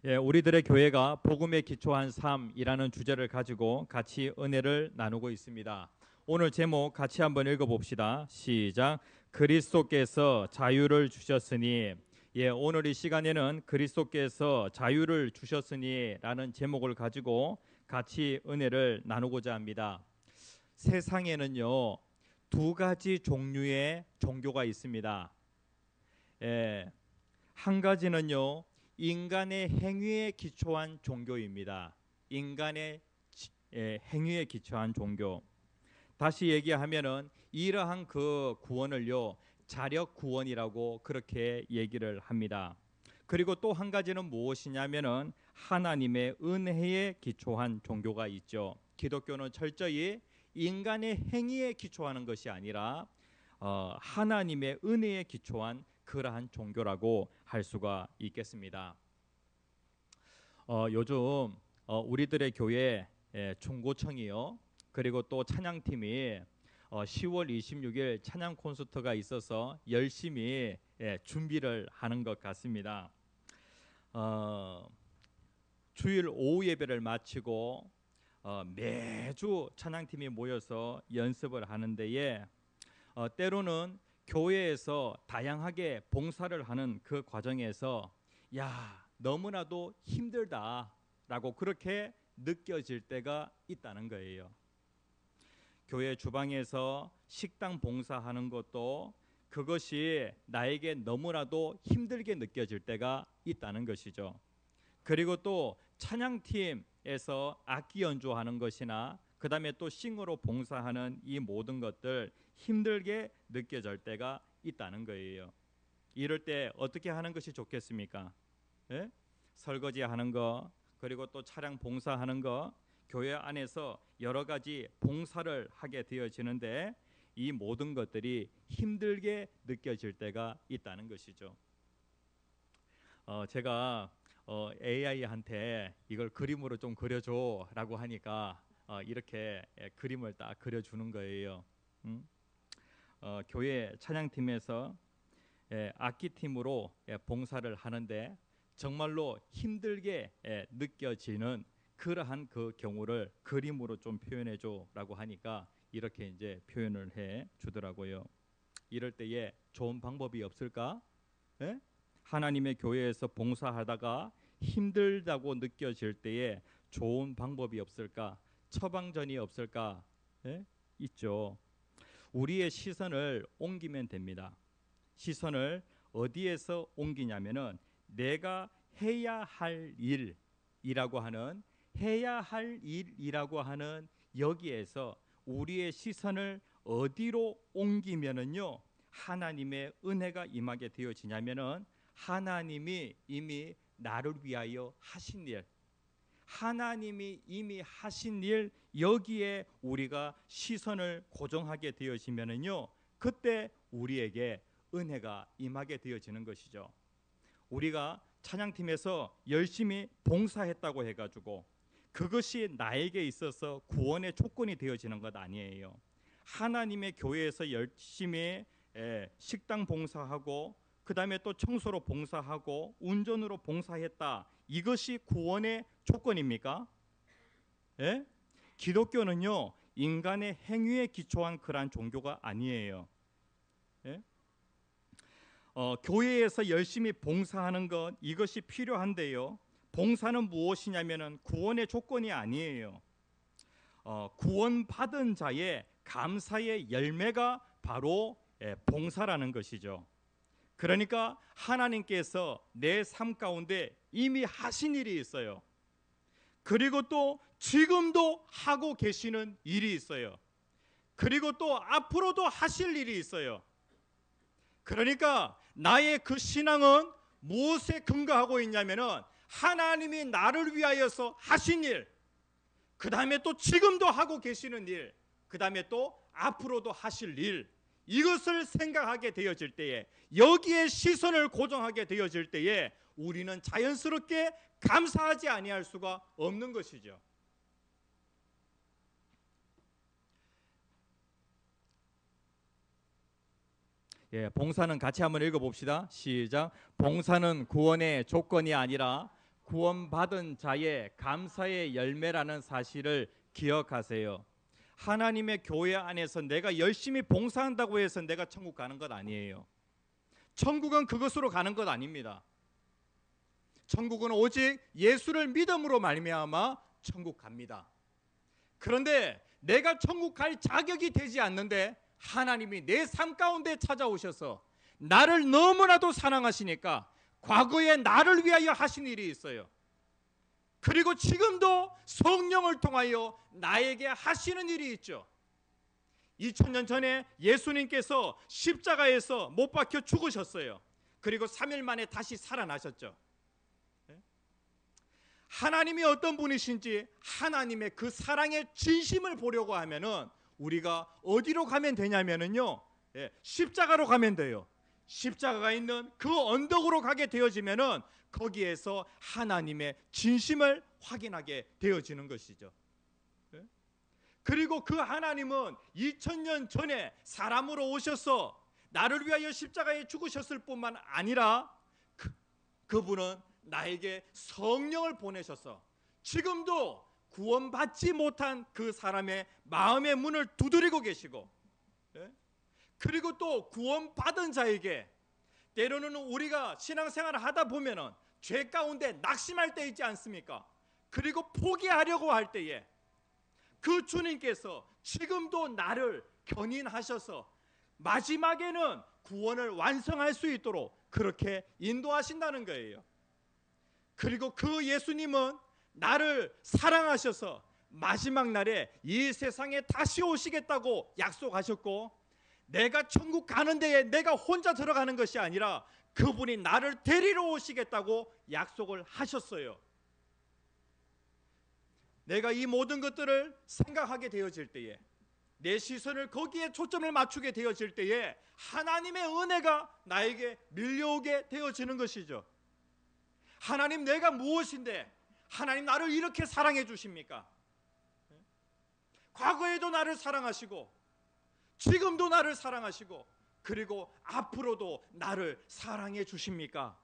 우리들의 교회가 복음에 기초한 삶이라는 주제를 가지고 같이 은혜를 나누고 있습니다. 오늘 제목 같이 한번 읽어봅시다. 시작. 그리스도께서 자유를 주셨으니. 오늘 이 시간에는 그리스도께서 자유를 주셨으니 라는 제목을 가지고 같이 은혜를 나누고자 합니다. 세상에는요, 두 가지 종류의 종교가 있습니다. 한 가지는요, 인간의 행위에 기초한 종교입니다. 인간의 행위에 기초한 종교. 다시 얘기하면은 이러한 그 구원을요, 자력 구원이라고 그렇게 얘기를 합니다. 그리고 또 한 가지는 무엇이냐면은 하나님의 은혜에 기초한 종교가 있죠. 기독교는 철저히 인간의 행위에 기초하는 것이 아니라 하나님의 은혜에 기초한 그러한 종교라고 할 수가 있겠습니다. 요즘 우리들의 교회 중고청이요, 그리고 또 찬양팀이 10월 26일 찬양 콘서트가 있어서 열심히 준비를 하는 것 같습니다. 주일 오후 예배를 마치고 매주 찬양팀이 모여서 연습을 하는 데에 때로는 교회에서 다양하게 봉사를 하는 그 과정에서 너무나도 힘들다라고 그렇게 느껴질 때가 있다는 거예요. 교회 주방에서 식당 봉사하는 것도 그것이 나에게 너무나도 힘들게 느껴질 때가 있다는 것이죠. 그리고 또 찬양팀에서 악기 연주하는 것이나 그 다음에 또 싱어로 봉사하는 이 모든 것들 힘들게 느껴질 때가 있다는 거예요. 이럴 때 어떻게 하는 것이 좋겠습니까? 설거지 하는 거, 그리고 또 차량 봉사하는 거, 교회 안에서 여러 가지 봉사를 하게 되어지는데 이 모든 것들이 힘들게 느껴질 때가 있다는 것이죠. 제가 AI한테 이걸 그림으로 좀 그려줘 라고 하니까 이렇게 그림을 딱 그려주는 거예요. 교회 찬양팀에서 악기팀으로 봉사를 하는데 정말로 힘들게 느껴지는 그러한 그 경우를 그림으로 좀 표현해줘 라고 하니까 이렇게 이제 표현을 해 주더라고요. 이럴 때에 좋은 방법이 없을까? 하나님의 교회에서 봉사하다가 힘들다고 느껴질 때에 좋은 방법이 없을까? 처방전이 없을까? 있죠. 우리의 시선을 옮기면 됩니다. 시선을 어디에서 옮기냐면은 내가 해야 할 일이라고 하는 여기에서 우리의 시선을 어디로 옮기면은요, 하나님의 은혜가 임하게 되어지냐면은 하나님이 이미 나를 위하여 하신 일, 하나님이 이미 하신 일, 여기에 우리가 시선을 고정하게 되어지면은요, 그때 우리에게 은혜가 임하게 되어지는 것이죠. 우리가 찬양팀에서 열심히 봉사했다고 해가지고 그것이 나에게 있어서 구원의 조건이 되어지는 것 아니에요. 하나님의 교회에서 열심히 식당 봉사하고 그 다음에 또 청소로 봉사하고 운전으로 봉사했다, 이것이 구원의 조건입니까? 기독교는요, 인간의 행위에 기초한 그러한 종교가 아니에요. 교회에서 열심히 봉사하는 것, 이것이 필요한데요, 봉사는 무엇이냐면은 구원의 조건이 아니에요. 구원받은 자의 감사의 열매가 바로 봉사라는 것이죠. 그러니까 하나님께서 내 삶 가운데 이미 하신 일이 있어요. 그리고 또 지금도 하고 계시는 일이 있어요. 그리고 또 앞으로도 하실 일이 있어요. 그러니까 나의 그 신앙은 무엇에 근거하고 있냐면은 하나님이 나를 위하여서 하신 일, 그 다음에 또 지금도 하고 계시는 일, 그 다음에 또 앞으로도 하실 일, 이것을 생각하게 되어질 때에, 여기에 시선을 고정하게 되어질 때에 우리는 자연스럽게 감사하지 아니할 수가 없는 것이죠. 봉사는 같이 한번 읽어봅시다. 시작. 봉사는 구원의 조건이 아니라 구원받은 자의 감사의 열매라는 사실을 기억하세요. 하나님의 교회 안에서 내가 열심히 봉사한다고 해서 내가 천국 가는 것 아니에요. 천국은 그것으로 가는 것 아닙니다. 천국은 오직 예수를 믿음으로 말미암아 천국 갑니다. 그런데 내가 천국 갈 자격이 되지 않는데 하나님이 내 삶 가운데 찾아오셔서 나를 너무나도 사랑하시니까 과거에 나를 위하여 하신 일이 있어요. 그리고 지금도 성령을 통하여 나에게 하시는 일이 있죠. 2000년 전에 예수님께서 십자가에서 못 박혀 죽으셨어요. 그리고 3일 만에 다시 살아나셨죠. 하나님이 어떤 분이신지 하나님의 그 사랑의 진심을 보려고 하면은 우리가 어디로 가면 되냐면은요, 십자가로 가면 돼요. 십자가가 있는 그 언덕으로 가게 되어지면은 거기에서 하나님의 진심을 확인하게 되어지는 것이죠. 그리고 그 하나님은 2000년 전에 사람으로 오셔서 나를 위하여 십자가에 죽으셨을 뿐만 아니라 그분은 나에게 성령을 보내셔서 지금도 구원받지 못한 그 사람의 마음의 문을 두드리고 계시고, 그리고 또 구원받은 자에게 때로는 우리가 신앙생활을 하다 보면은 죄 가운데 낙심할 때 있지 않습니까? 그리고 포기하려고 할 때에 그 주님께서 지금도 나를 견인하셔서 마지막에는 구원을 완성할 수 있도록 그렇게 인도하신다는 거예요. 그리고 그 예수님은 나를 사랑하셔서 마지막 날에 이 세상에 다시 오시겠다고 약속하셨고, 내가 천국 가는 데에 내가 혼자 들어가는 것이 아니라 그분이 나를 데리러 오시겠다고 약속을 하셨어요. 내가 이 모든 것들을 생각하게 되어질 때에, 내 시선을 거기에 초점을 맞추게 되어질 때에 하나님의 은혜가 나에게 밀려오게 되어지는 것이죠. 하나님, 내가 무엇인데 하나님 나를 이렇게 사랑해 주십니까? 과거에도 나를 사랑하시고 지금도 나를 사랑하시고 그리고 앞으로도 나를 사랑해 주십니까?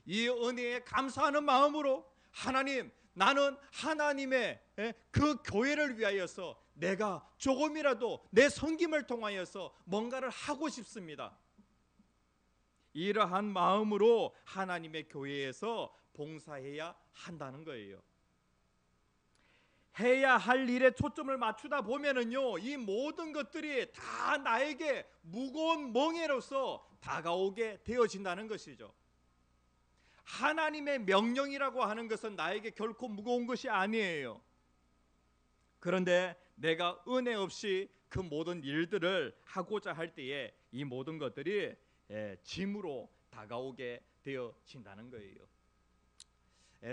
이 은혜에 감사하는 마음으로 하나님, 나는 하나님의 그 교회를 위하여서 내가 조금이라도 내 섬김을 통하여서 뭔가를 하고 싶습니다. 이러한 마음으로 하나님의 교회에서 봉사해야 한다는 거예요. 해야 할 일에 초점을 맞추다 보면은요, 이 모든 것들이 다 나에게 무거운 멍에로서 다가오게 되어진다는 것이죠. 하나님의 명령이라고 하는 것은 나에게 결코 무거운 것이 아니에요. 그런데 내가 은혜 없이 그 모든 일들을 하고자 할 때에 이 모든 것들이 짐으로 다가오게 되어진다는 거예요.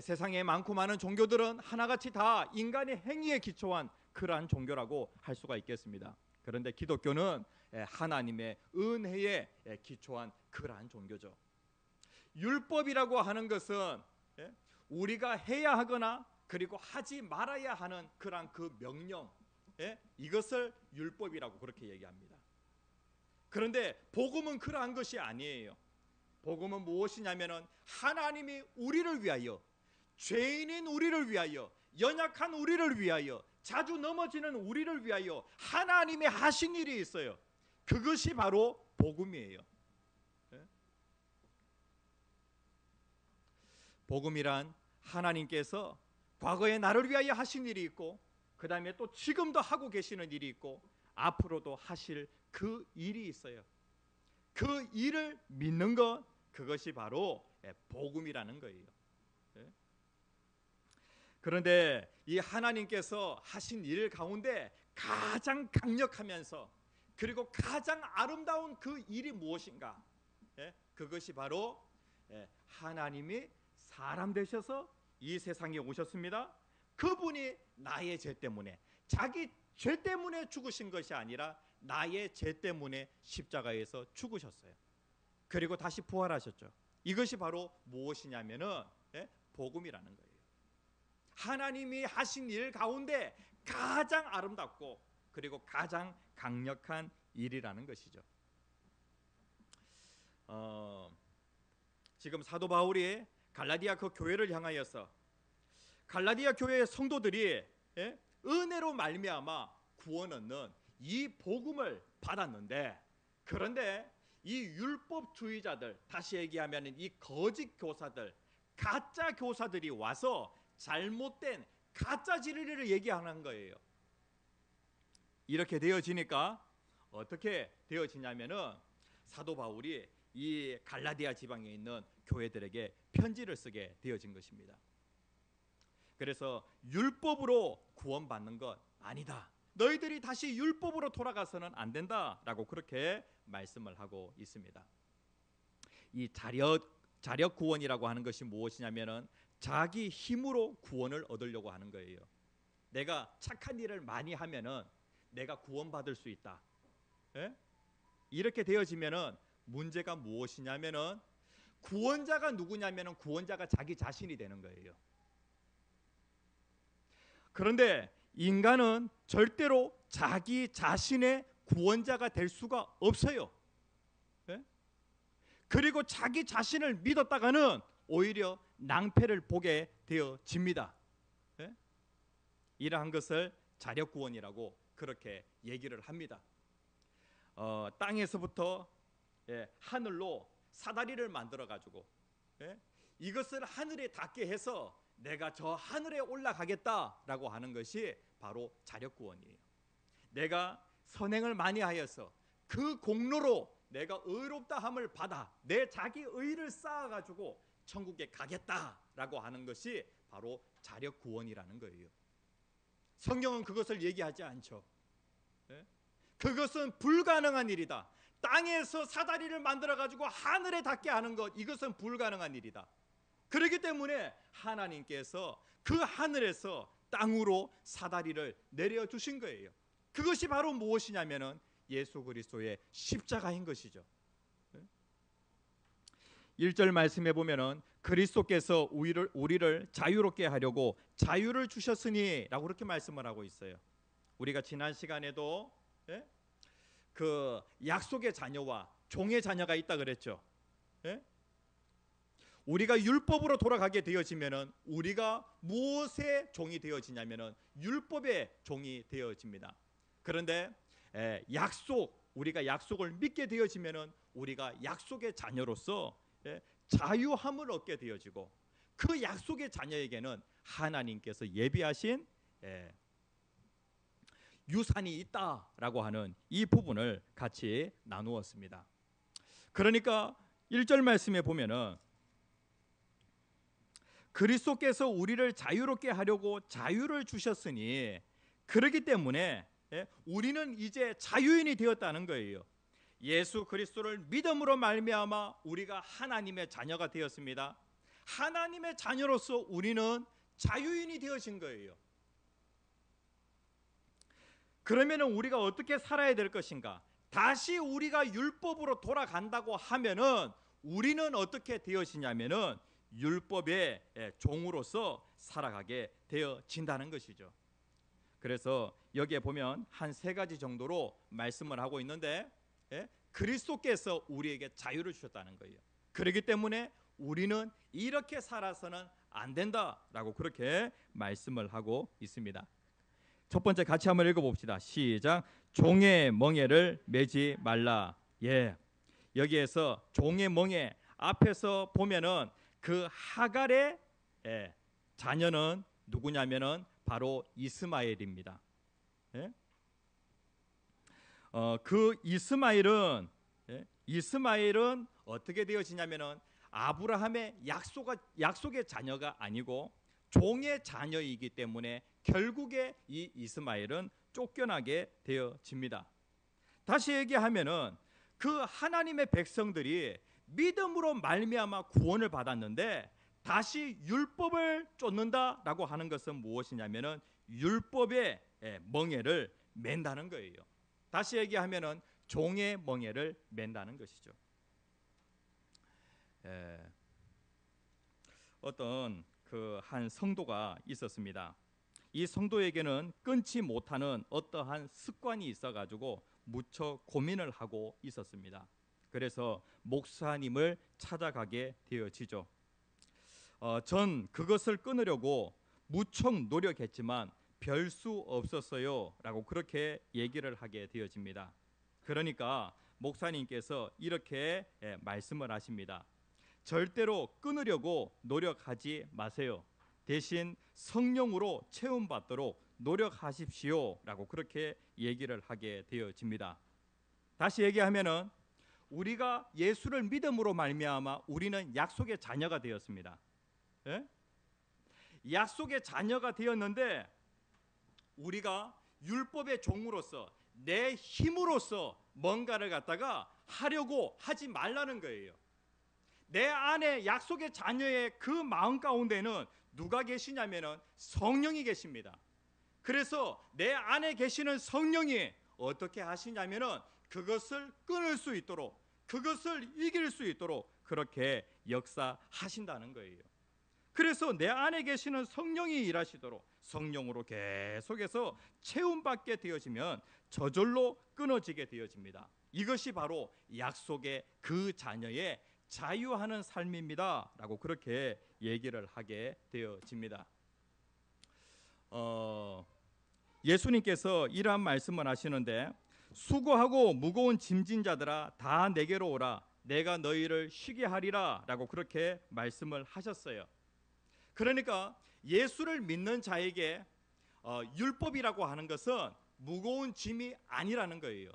세상에 많고 많은 종교들은 하나같이 다 인간의 행위에 기초한 그러한 종교라고 할 수가 있겠습니다. 그런데 기독교는 하나님의 은혜에 기초한 그러한 종교죠. 율법이라고 하는 것은 우리가 해야 하거나 그리고 하지 말아야 하는 그러한 그 명령, 이것을 율법이라고 그렇게 얘기합니다. 그런데 복음은 그러한 것이 아니에요. 복음은 무엇이냐면은 하나님이 우리를 위하여, 죄인인 우리를 위하여, 연약한 우리를 위하여, 자주 넘어지는 우리를 위하여 하나님이 하신 일이 있어요. 그것이 바로 복음이에요. 복음이란 하나님께서 과거에 나를 위하여 하신 일이 있고, 그 다음에 또 지금도 하고 계시는 일이 있고, 앞으로도 하실 그 일이 있어요. 그 일을 믿는 것, 그것이 바로 복음이라는 거예요. 그런데 이 하나님께서 하신 일 가운데 가장 강력하면서 그리고 가장 아름다운 그 일이 무엇인가? 그것이 바로 하나님이 사람 되셔서 이 세상에 오셨습니다. 그분이 나의 죄 때문에, 자기 죄 때문에 죽으신 것이 아니라 나의 죄 때문에 십자가에서 죽으셨어요. 그리고 다시 부활하셨죠. 이것이 바로 무엇이냐면은 복음이라는 거예요. 하나님이 하신 일 가운데 가장 아름답고 그리고 가장 강력한 일이라는 것이죠. 지금 사도 바울이 갈라디아 그 교회를 향하여서 갈라디아 교회의 성도들이 은혜로 말미암아 구원 얻는 이 복음을 받았는데, 그런데 이 율법주의자들, 다시 얘기하면 이 거짓 교사들, 가짜 교사들이 와서 잘못된 가짜 진리를 얘기하는 거예요. 이렇게 되어지니까 어떻게 되어지냐면은 사도 바울이 이 갈라디아 지방에 있는 교회들에게 편지를 쓰게 되어진 것입니다. 그래서 율법으로 구원받는 것 아니다, 너희들이 다시 율법으로 돌아가서는 안 된다라고 그렇게 말씀을 하고 있습니다. 이 자력 구원이라고 하는 것이 무엇이냐면은 자기 힘으로 구원을 얻으려고 하는 거예요. 내가 착한 일을 많이 하면은 내가 구원받을 수 있다. 이렇게 되어지면은 문제가 무엇이냐면은 구원자가 누구냐면은 구원자가 자기 자신이 되는 거예요. 그런데 인간은 절대로 자기 자신의 구원자가 될 수가 없어요. 그리고 자기 자신을 믿었다가는 오히려 낭패를 보게 되어집니다. 이러한 것을 자력구원이라고 그렇게 얘기를 합니다. 땅에서부터 하늘로 사다리를 만들어 가지고 이것을 하늘에 닿게 해서 내가 저 하늘에 올라가겠다라고 하는 것이 바로 자력구원이에요. 내가 선행을 많이 하여서 그 공로로 내가 의롭다함을 받아 내 자기 의를 쌓아가지고 천국에 가겠다라고 하는 것이 바로 자력구원이라는 거예요. 성경은 그것을 얘기하지 않죠. 그것은 불가능한 일이다. 땅에서 사다리를 만들어가지고 하늘에 닿게 하는 것, 이것은 불가능한 일이다. 그렇기 때문에 하나님께서 그 하늘에서 땅으로 사다리를 내려주신 거예요. 그것이 바로 무엇이냐면은 예수 그리스도의 십자가인 것이죠. 1절 말씀해 보면은 그리스도께서 우리를 자유롭게 하려고 자유를 주셨으니 라고 그렇게 말씀을 하고 있어요. 우리가 지난 시간에도 그 약속의 자녀와 종의 자녀가 있다 그랬죠. 우리가 율법으로 돌아가게 되어지면은 우리가 무엇의 종이 되어지냐면은 율법의 종이 되어집니다. 그런데 우리가 약속을 믿게 되어지면은 우리가 약속의 자녀로서 자유함을 얻게 되어지고, 그 약속의 자녀에게는 하나님께서 예비하신 유산이 있다라고 하는 이 부분을 같이 나누었습니다. 그러니까 1절 말씀에 보면은 그리스도께서 우리를 자유롭게 하려고 자유를 주셨으니, 그렇기 때문에 우리는 이제 자유인이 되었다는 거예요. 예수 그리스도를 믿음으로 말미암아 우리가 하나님의 자녀가 되었습니다. 하나님의 자녀로서 우리는 자유인이 되어진 거예요. 그러면 우리가 어떻게 살아야 될 것인가? 다시 우리가 율법으로 돌아간다고 하면은 우리는 어떻게 되어지냐면은 율법의 종으로서 살아가게 되어진다는 것이죠. 그래서 여기에 보면 한 3가지 정도로 말씀을 하고 있는데, 그리스도께서 우리에게 자유를 주셨다는 거예요. 그렇기 때문에 우리는 이렇게 살아서는 안 된다라고 그렇게 말씀을 하고 있습니다. 첫 번째 같이 한번 읽어봅시다. 시작. 종의 멍에를 매지 말라. 여기에서 종의 멍에 앞에서 보면은 그 하갈의 자녀는 누구냐면은 바로 이스마엘입니다. 그 이스마엘은 어떻게 되어지냐면은 아브라함의 약속의 자녀가 아니고 종의 자녀이기 때문에 결국에 이 이스마엘은 쫓겨나게 되어집니다. 다시 얘기하면은 그 하나님의 백성들이 믿음으로 말미암아 구원을 받았는데 다시 율법을 쫓는다라고 하는 것은 무엇이냐면은 율법의 멍에를 맨다는 거예요. 다시 얘기하면은 종의 멍에를 맨다는 것이죠. 어떤 그 한 성도가 있었습니다. 이 성도에게는 끊지 못하는 어떠한 습관이 있어가지고 무척 고민을 하고 있었습니다. 그래서 목사님을 찾아가게 되어지죠. 전 그것을 끊으려고 무척 노력했지만 별 수 없었어요 라고 그렇게 얘기를 하게 되어집니다. 그러니까 목사님께서 이렇게 말씀을 하십니다. 절대로 끊으려고 노력하지 마세요. 대신 성령으로 체험받도록 노력하십시오 라고 그렇게 얘기를 하게 되어집니다. 다시 얘기하면은 우리가 예수를 믿음으로 말미암아 우리는 약속의 자녀가 되었습니다. 예? 약속의 자녀가 되었는데 우리가 율법의 종으로서 내 힘으로서 뭔가를 갖다가 하려고 하지 말라는 거예요. 내 안에 약속의 자녀의 그 마음 가운데는 누가 계시냐면은 성령이 계십니다. 그래서 내 안에 계시는 성령이 어떻게 하시냐면은 그것을 끊을 수 있도록, 그것을 이길 수 있도록 그렇게 역사하신다는 거예요. 그래서 내 안에 계시는 성령이 일하시도록 성령으로 계속해서 체험받게 되어지면 저절로 끊어지게 되어집니다. 이것이 바로 약속의 그 자녀의 자유하는 삶입니다 라고 그렇게 얘기를 하게 되어집니다. 예수님께서 이러한 말씀을 하시는데 수고하고 무거운 짐진 자들아 다 내게로 오라 내가 너희를 쉬게 하리라 라고 그렇게 말씀을 하셨어요. 그러니까 예수를 믿는 자에게 율법이라고 하는 것은 무거운 짐이 아니라는 거예요.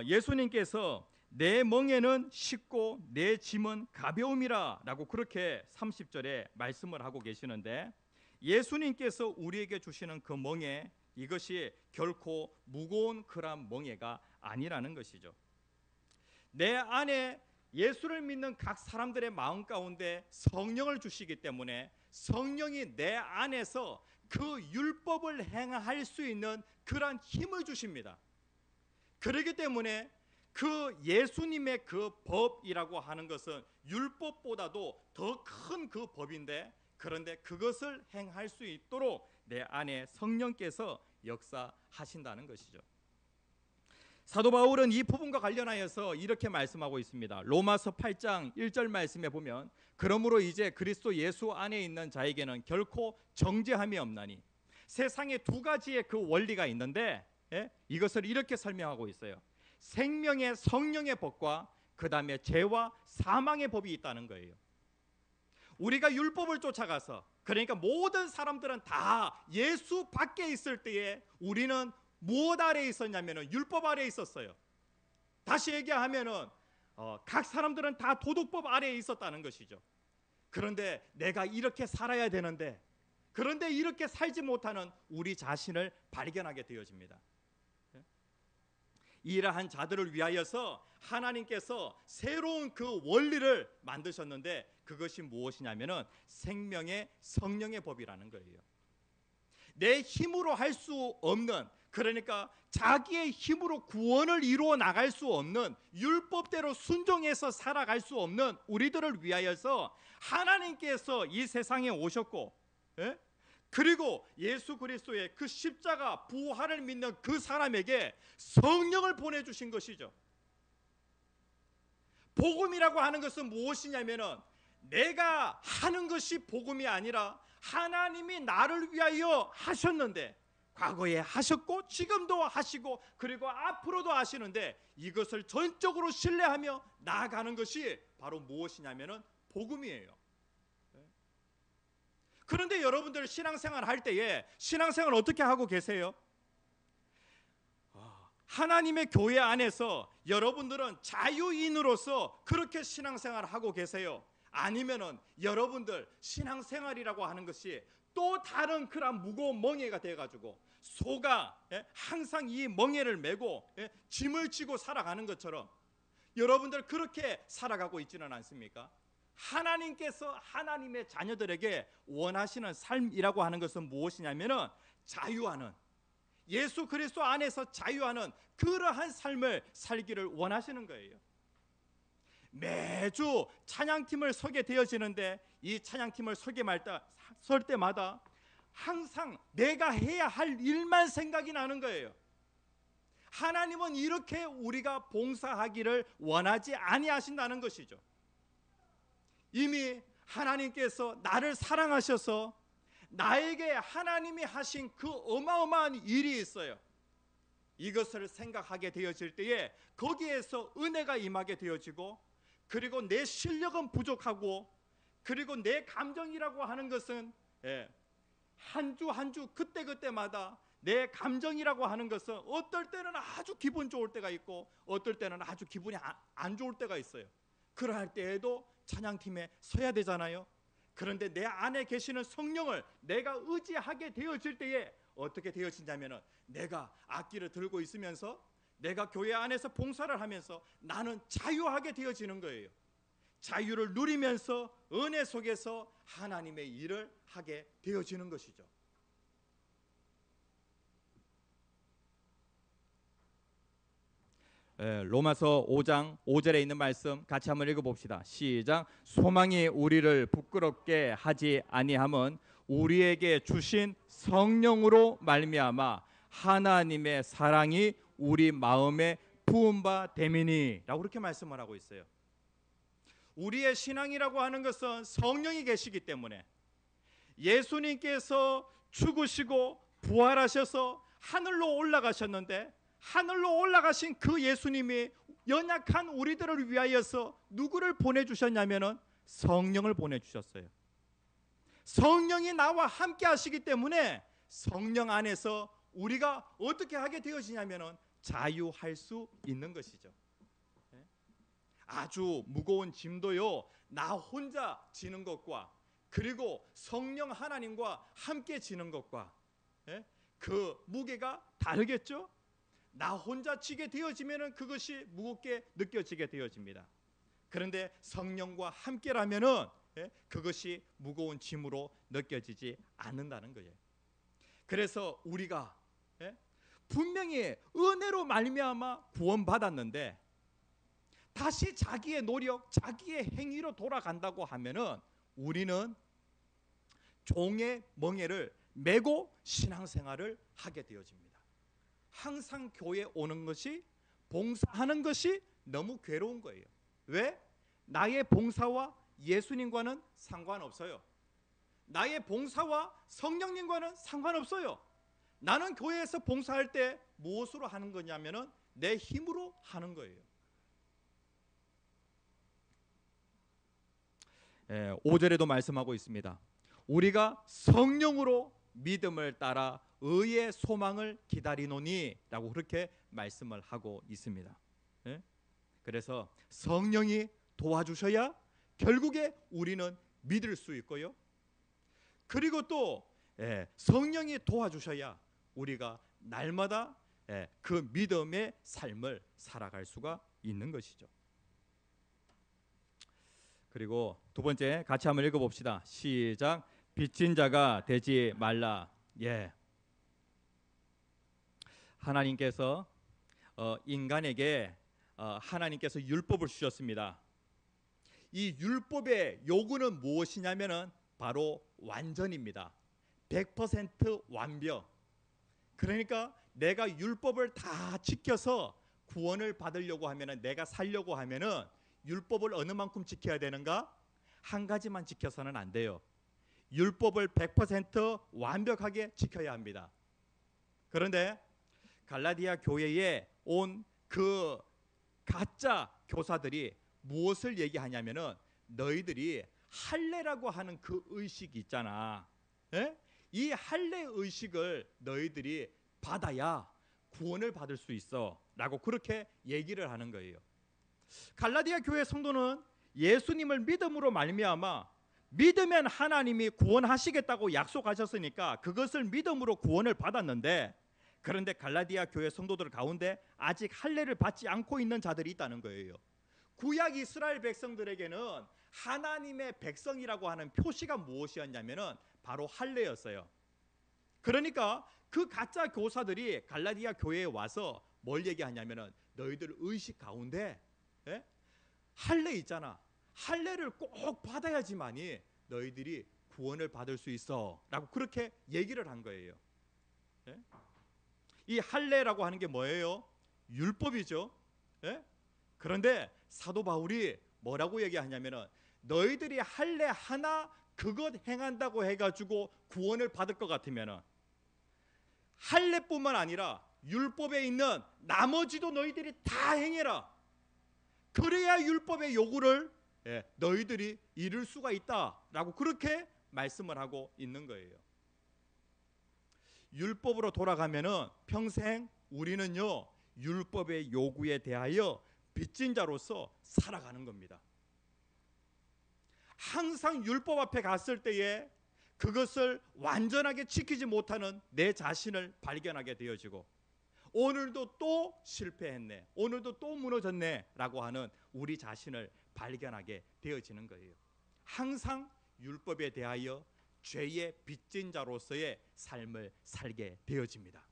예수님께서 내 멍에는 쉽고 내 짐은 가벼움이라 라고 그렇게 30절에 말씀을 하고 계시는데 예수님께서 우리에게 주시는 그 멍에 이것이 결코 무거운 그런 멍에가 아니라는 것이죠. 내 안에 예수를 믿는 각 사람들의 마음 가운데 성령을 주시기 때문에 성령이 내 안에서 그 율법을 행할 수 있는 그런 힘을 주십니다. 그렇기 때문에 그 예수님의 그 법이라고 하는 것은 율법보다도 더 큰 그 법인데 그런데 그것을 행할 수 있도록 내 안에 성령께서 역사하신다는 것이죠. 사도 바울은 이 부분과 관련하여서 이렇게 말씀하고 있습니다. 로마서 8장 1절 말씀에 보면 그러므로 이제 그리스도 예수 안에 있는 자에게는 결코 정죄함이 없나니 세상에 두 가지의 그 원리가 있는데 이것을 이렇게 설명하고 있어요. 생명의 성령의 법과 그 다음에 죄와 사망의 법이 있다는 거예요. 우리가 율법을 쫓아가서 그러니까 모든 사람들은 다 예수 밖에 있을 때에 우리는 무엇 아래에 있었냐면 율법 아래에 있었어요. 다시 얘기하면은 각 사람들은 다 도덕법 아래에 있었다는 것이죠. 그런데 내가 이렇게 살아야 되는데 그런데 이렇게 살지 못하는 우리 자신을 발견하게 되어집니다. 이러한 자들을 위하여서 하나님께서 새로운 그 원리를 만드셨는데 그것이 무엇이냐면은 생명의 성령의 법이라는 거예요. 내 힘으로 할 수 없는 그러니까 자기의 힘으로 구원을 이루어 나갈 수 없는 율법대로 순종해서 살아갈 수 없는 우리들을 위하여서 하나님께서 이 세상에 오셨고 그리고 예수 그리스도의 그 십자가 부활을 믿는 그 사람에게 성령을 보내주신 것이죠. 복음이라고 하는 것은 무엇이냐면은 내가 하는 것이 복음이 아니라 하나님이 나를 위하여 하셨는데 과거에 하셨고 지금도 하시고 그리고 앞으로도 하시는데 이것을 전적으로 신뢰하며 나아가는 것이 바로 무엇이냐면은 복음이에요. 그런데 여러분들 신앙생활 할 때에 신앙생활 어떻게 하고 계세요? 하나님의 교회 안에서 여러분들은 자유인으로서 그렇게 신앙생활을 하고 계세요? 아니면은 여러분들 신앙생활이라고 하는 것이 또 다른 그런 무거운 멍에가 돼가지고 소가 항상 이 멍에를 메고 짐을 지고 살아가는 것처럼 여러분들 그렇게 살아가고 있지는 않습니까? 하나님께서 하나님의 자녀들에게 원하시는 삶이라고 하는 것은 무엇이냐면은 자유하는 예수 그리스도 안에서 자유하는 그러한 삶을 살기를 원하시는 거예요. 매주 찬양팀을 서게 되어지는데 이 찬양팀을 설 때마다 항상 내가 해야 할 일만 생각이 나는 거예요. 하나님은 이렇게 우리가 봉사하기를 원하지 아니하신다는 것이죠. 이미 하나님께서 나를 사랑하셔서 나에게 하나님이 하신 그 어마어마한 일이 있어요. 이것을 생각하게 되어질 때에 거기에서 은혜가 임하게 되어지고, 그리고 내 실력은 부족하고, 그리고 내 감정이라고 하는 것은 한 주 한 주 그때그때마다 내 감정이라고 하는 것은 어떨 때는 아주 기분 좋을 때가 있고 어떨 때는 아주 기분이 안 좋을 때가 있어요. 그러할 때에도 찬양팀에 서야 되잖아요. 그런데 내 안에 계시는 성령을 내가 의지하게 되어질 때에 어떻게 되어지냐면은, 내가 악기를 들고 있으면서 내가 교회 안에서 봉사를 하면서 나는 자유하게 되어지는 거예요. 자유를 누리면서 은혜 속에서 하나님의 일을 하게 되어지는 것이죠. 로마서 5장 5절에 있는 말씀 같이 한번 읽어봅시다. 시작. 소망이 우리를 부끄럽게 하지 아니함은 우리에게 주신 성령으로 말미암아 하나님의 사랑이 우리 마음에 부은 바 됨이니 라고 그렇게 말씀을 하고 있어요. 우리의 신앙이라고 하는 것은 성령이 계시기 때문에, 예수님께서 죽으시고 부활하셔서 하늘로 올라가셨는데, 하늘로 올라가신 그 예수님이 연약한 우리들을 위하여서 누구를 보내주셨냐면은 성령을 보내주셨어요. 성령이 나와 함께 하시기 때문에 성령 안에서 우리가 어떻게 하게 되어지냐면은 자유할 수 있는 것이죠. 아주 무거운 짐도요, 나 혼자 지는 것과 그리고 성령 하나님과 함께 지는 것과 그 무게가 다르겠죠. 나 혼자 지게 되어지면은 그것이 무겁게 느껴지게 되어집니다. 그런데 성령과 함께라면은 그것이 무거운 짐으로 느껴지지 않는다는 거예요. 그래서 우리가 분명히 은혜로 말미암아 구원받았는데 다시 자기의 노력, 자기의 행위로 돌아간다고 하면은 우리는 종의 멍에를 메고 신앙생활을 하게 되어집니다. 항상 교회 오는 것이, 봉사하는 것이 너무 괴로운 거예요. 왜? 나의 봉사와 예수님과는 상관없어요. 나의 봉사와 성령님과는 상관없어요. 나는 교회에서 봉사할 때 무엇으로 하는 거냐면은 내 힘으로 하는 거예요. 5절에도 말씀하고 있습니다. 우리가 성령으로 믿음을 따라 의의 소망을 기다리노니 라고 그렇게 말씀을 하고 있습니다. 그래서 성령이 도와주셔야 결국에 우리는 믿을 수 있고요, 그리고 또 성령이 도와주셔야 우리가 날마다 그 믿음의 삶을 살아갈 수가 있는 것이죠. 그리고 두 번째 같이 한번 읽어봅시다. 시작. 빚진 자가 되지 말라. 하나님께서 인간에게 하나님께서 율법을 주셨습니다. 이 율법의 요구는 무엇이냐면은 바로 완전입니다. 100% 완벽. 그러니까 내가 율법을 다 지켜서 구원을 받으려고 하면은, 내가 살려고 하면은 율법을 어느 만큼 지켜야 되는가? 한 가지만 지켜서는 안 돼요. 율법을 100% 완벽하게 지켜야 합니다. 그런데 갈라디아 교회에 온 그 가짜 교사들이 무엇을 얘기하냐면은, 너희들이 할례라고 하는 그 의식이 있잖아. 이 할례 의식을 너희들이 받아야 구원을 받을 수 있어 라고 그렇게 얘기를 하는 거예요. 갈라디아 교회 성도는 예수님을 믿음으로 말미암아, 믿으면 하나님이 구원하시겠다고 약속하셨으니까 그것을 믿음으로 구원을 받았는데, 그런데 갈라디아 교회 성도들 가운데 아직 할례를 받지 않고 있는 자들이 있다는 거예요. 구약 이스라엘 백성들에게는 하나님의 백성이라고 하는 표시가 무엇이었냐면은 바로 할례였어요. 그러니까 그 가짜 교사들이 갈라디아 교회에 와서 뭘 얘기하냐면은, 너희들 의식 가운데 할례 있잖아. 할례를 꼭 받아야지만이 너희들이 구원을 받을 수 있어 라고 그렇게 얘기를 한 거예요. 이 할례라고 하는 게 뭐예요? 율법이죠. 그런데 사도 바울이 뭐라고 얘기하냐면은, 너희들이 할례 하나 그것 행한다고 해가지고 구원을 받을 것 같으면은 할례뿐만 아니라 율법에 있는 나머지도 너희들이 다 행해라. 그래야 율법의 요구를 너희들이 이룰 수가 있다라고 그렇게 말씀을 하고 있는 거예요. 율법으로 돌아가면은 평생 우리는요 율법의 요구에 대하여 빚진 자로서 살아가는 겁니다. 항상 율법 앞에 갔을 때에 그것을 완전하게 지키지 못하는 내 자신을 발견하게 되어지고, 오늘도 또 실패했네, 오늘도 또 무너졌네 라고 하는 우리 자신을 발견하게 되어지는 거예요. 항상 율법에 대하여 죄의 빚진 자로서의 삶을 살게 되어집니다.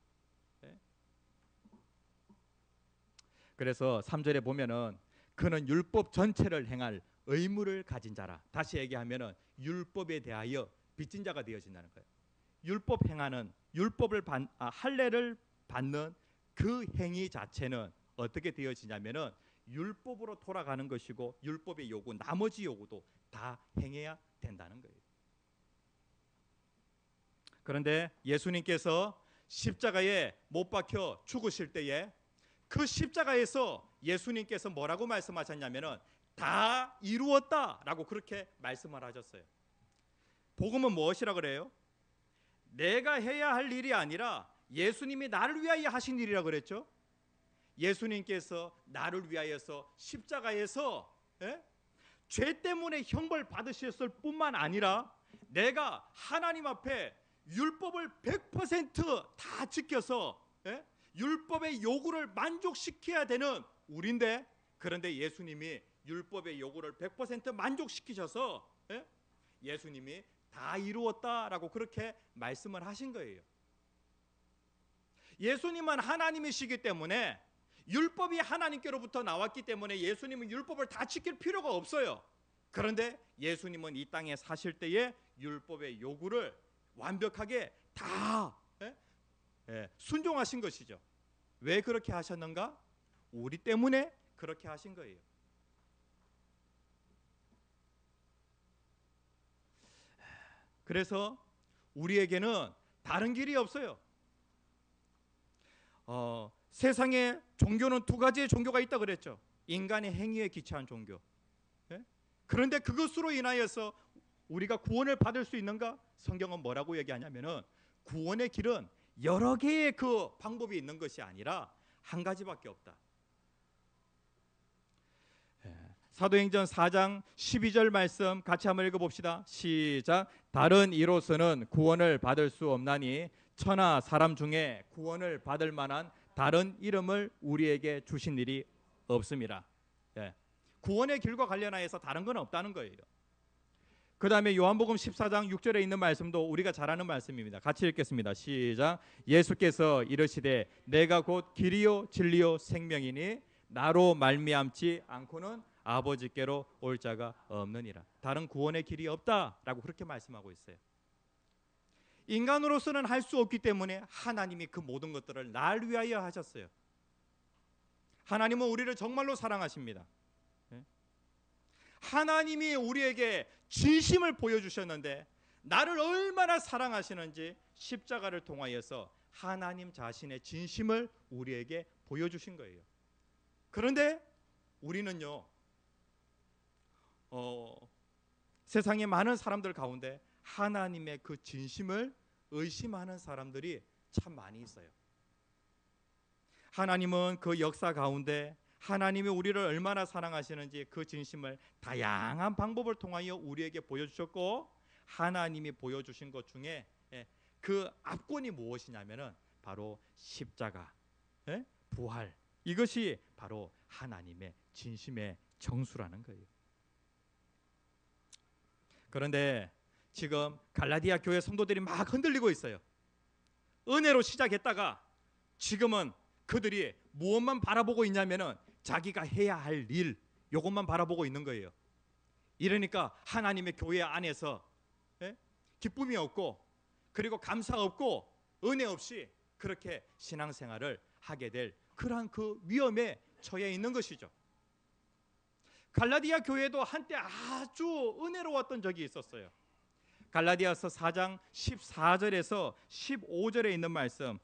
그래서 3절에 보면은 그는 율법 전체를 행할 의무를 가진 자라. 다시 얘기하면은 율법에 대하여 빚진 자가 되어진다는 거예요. 율법 행하는, 할례를 받는 그 행위 자체는 어떻게 되어지냐면은 율법으로 돌아가는 것이고, 율법의 요구, 나머지 요구도 다 행해야 된다는 거예요. 그런데 예수님께서 십자가에 못 박혀 죽으실 때에 그 십자가에서 예수님께서 뭐라고 말씀하셨냐면은 다 이루었다라고 그렇게 말씀을 하셨어요. 복음은 무엇이라 그래요? 내가 해야 할 일이 아니라 예수님이 나를 위하여 하신 일이라 그랬죠. 예수님께서 나를 위하여서 십자가에서 죄 때문에 형벌 받으셨을 뿐만 아니라 내가 하나님 앞에 율법을 100%다 지켜서 율법의 요구를 만족시켜야 되는 우리인데, 그런데 예수님이 율법의 요구를 100% 만족시키셔서 예수님이 다 이루었다라고 그렇게 말씀을 하신 거예요. 예수님은 하나님이시기 때문에, 율법이 하나님께로부터 나왔기 때문에 예수님은 율법을 다 지킬 필요가 없어요. 그런데 예수님은 이 땅에 사실 때에 율법의 요구를 완벽하게 다 순종하신 것이죠. 왜 그렇게 하셨는가? 우리 때문에 그렇게 하신 거예요. 그래서 우리에게는 다른 길이 없어요. 세상에 종교는 두 가지의 종교가 있다 그랬죠. 인간의 행위에 기초한 종교. 그런데 그것으로 인하여서 우리가 구원을 받을 수 있는가? 성경은 뭐라고 얘기하냐면은 구원의 길은 여러 개의 그 방법이 있는 것이 아니라 한 가지밖에 없다. 사도행전 4장 12절 말씀 같이 한번 읽어봅시다. 시작. 다른 이로서는 구원을 받을 수 없나니 천하 사람 중에 구원을 받을 만한 다른 이름을 우리에게 주신 일이 없습니다. 구원의 길과 관련하여서 다른 건 없다는 거예요. 그 다음에 요한복음 14장 6절에 있는 말씀도 우리가 잘 아는 말씀입니다. 같이 읽겠습니다. 시작. 예수께서 이르시되 내가 곧 길이요 진리요 생명이니 나로 말미암지 않고는 아버지께로 올 자가 없느니라. 다른 구원의 길이 없다라고 그렇게 말씀하고 있어요. 인간으로서는 할 수 없기 때문에 하나님이 그 모든 것들을 날 위하여 하셨어요. 하나님은 우리를 정말로 사랑하십니다. 하나님이 우리에게 진심을 보여주셨는데, 나를 얼마나 사랑하시는지 십자가를 통하여서 하나님 자신의 진심을 우리에게 보여주신 거예요. 그런데 우리는요, 세상의 많은 사람들 가운데 하나님의 그 진심을 의심하는 사람들이 참 많이 있어요. 하나님은 그 역사 가운데 하나님이 우리를 얼마나 사랑하시는지 그 진심을 다양한 방법을 통하여 우리에게 보여주셨고, 하나님이 보여주신 것 중에 그 압권이 무엇이냐면은 바로 십자가, 부활, 이것이 바로 하나님의 진심의 정수라는 거예요. 그런데 지금 갈라디아 교회 성도들이 막 흔들리고 있어요. 은혜로 시작했다가 지금은 그들이 무엇만 바라보고 있냐면은 자기가 해야 할 일, 이것만 바라보고 있는 거예요. 이러니까 하나님의 교회 안에서 기쁨이 없고, 그리고 감사 없고, 은혜 없이 그렇게 신앙생활을 하게 될 그러한 그 위험에 처해 있는 것이죠. 갈라디아 교회도 한때 아주 은혜로웠던 적이 있었어요. 갈라디아서 4장 14절에서 15절에 있는 말씀,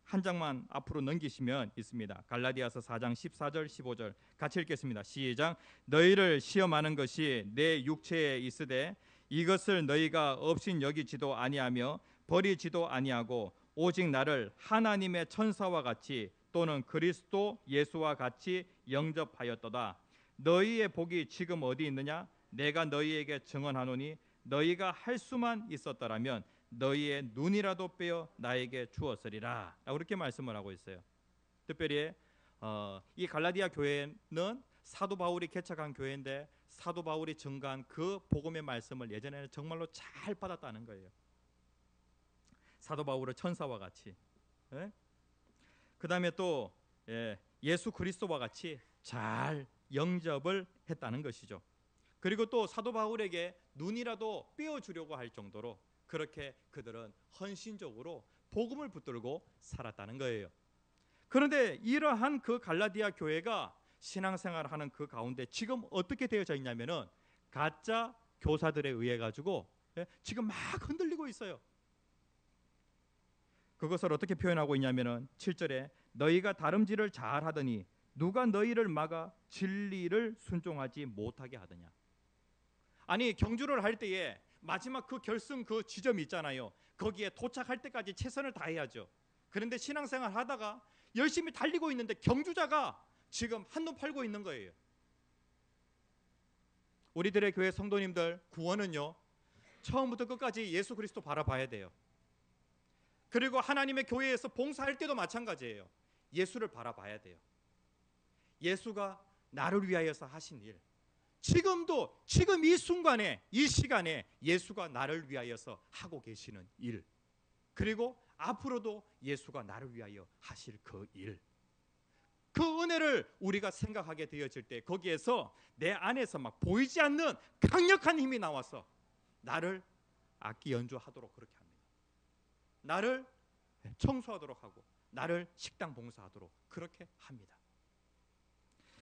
한 장만 앞으로 넘기시면 있습니다. 갈라디아서 4장 14절 15절 같이 읽겠습니다. 시작. 너희를 시험하는 것이 내 육체에 있으되 이것을 너희가 없인 여기지도 아니하며 버리지도 아니하고 오직 나를 하나님의 천사와 같이 또는 그리스도 예수와 같이 영접하였도다. 너희의 복이 지금 어디 있느냐? 내가 너희에게 증언하노니 너희가 할 수만 있었더라면 너희의 눈이라도 빼어 나에게 주었으리라. 그렇게 말씀을 하고 있어요. 특별히 이 갈라디아 교회는 사도 바울이 개척한 교회인데 사도 바울이 증거한 그 복음의 말씀을 예전에는 정말로 잘 받았다는 거예요. 사도 바울의 천사와 같이, 그 다음에 또 예수 그리스도와 같이 잘 영접을 했다는 것이죠. 그리고 또 사도 바울에게 눈이라도 떼어주려고 할 정도로 그렇게 그들은 헌신적으로 복음을 붙들고 살았다는 거예요. 그런데 이러한 그 갈라디아 교회가 신앙생활을 하는 그 가운데 지금 어떻게 되어져 있냐면은 가짜 교사들에 의해 가지고 지금 막 흔들리고 있어요. 그것을 어떻게 표현하고 있냐면은 7절에 너희가 다름질을 잘하더니 누가 너희를 막아 진리를 순종하지 못하게 하더냐. 아니 경주를 할 때에 마지막 그 결승 그 지점이 있잖아요. 거기에 도착할 때까지 최선을 다해야죠. 그런데 신앙생활 하다가 열심히 달리고 있는데 경주자가 지금 한눈 팔고 있는 거예요. 우리들의 교회 성도님들 구원은요, 처음부터 끝까지 예수 그리스도 바라봐야 돼요. 그리고 하나님의 교회에서 봉사할 때도 마찬가지예요. 예수를 바라봐야 돼요. 예수가 나를 위하여서 하신 일, 지금도 지금 이 순간에 이 시간에 예수가 나를 위하여서 하고 계시는 일, 그리고 앞으로도 예수가 나를 위하여 하실 그 일, 그 은혜를 우리가 생각하게 되어질 때 거기에서 내 안에서 막 보이지 않는 강력한 힘이 나와서 나를 악기 연주하도록 그렇게 합니다. 나를 청소하도록 하고 나를 식당 봉사하도록 그렇게 합니다.